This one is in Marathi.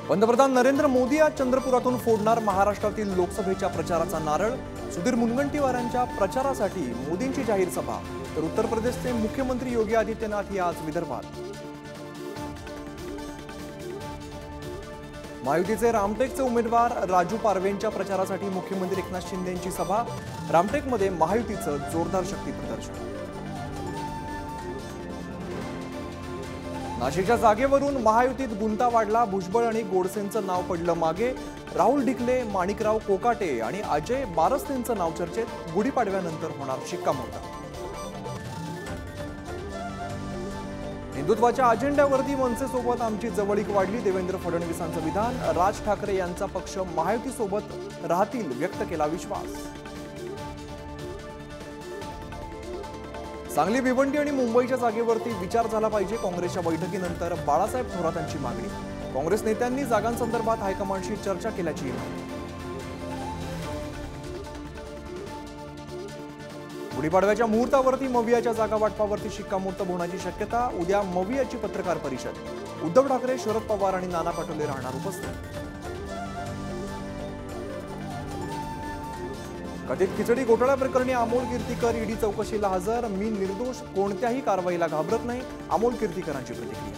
पंतप्रधान नरेंद्र मोदी आज चंद्रपुरातून फोडणार महाराष्ट्रातील लोकसभेच्या प्रचाराचा नारळ। सुधीर मुनगंटीवारांच्या प्रचारासाठी मोदींची जाहीर सभा। तर उत्तर प्रदेशचे मुख्यमंत्री योगी आदित्यनाथ हे आज विदर्भात। महायुतीचे रामटेकचे उमेदवार राजू पारवेंच्या प्रचारासाठी मुख्यमंत्री एकनाथ शिंदेंची सभा। रामटेकमध्ये महायुतीचं जोरदार शक्ती प्रदर्शन। नाशिकच्या जागेवरून महायुतीत गुंता वाढला। भुजबळ आणि गोडसेंचं नाव पडलं मागे। राहुल ढिकले, माणिकराव कोकाटे आणि अजय बारस्तेंचं नाव चर्चेत। गुढीपाडव्यानंतर होणार शिक्कामोर्तब। हिंदुत्वाच्या अजेंड्यावरती मनसेसोबत आमची जवळीक वाढली। देवेंद्र फडणवीसांचं विधान। राज ठाकरे यांचा पक्ष महायुतीसोबत राहतील, व्यक्त केला विश्वास। सांगली, भिवंडी आणि मुंबईच्या जागेवरती विचार झाला पाहिजे। काँग्रेसच्या बैठकीनंतर बाळासाहेब थोरातांची मागणी। काँग्रेस नेत्यांनी जागांसंदर्भात हायकमांडशी चर्चा केल्याची माहिती। गुढीपाडव्याच्या मुहूर्तावरती मवियाच्या जागा वाटपावरती शिक्कामोर्तब होण्याची शक्यता। उद्या मवियाची पत्रकार परिषद। उद्धव ठाकरे, शरद पवार आणि नाना पटोले राहणार उपस्थित। कथित खिचडी घोटाळा प्रकरणी अमोल कीर्तीकर ईडी चौकशीला हजर। मी निर्दोष, कोणत्याही कारवाईला घाबरत नाही, अमोल कीर्तीकरांची प्रतिक्रिया।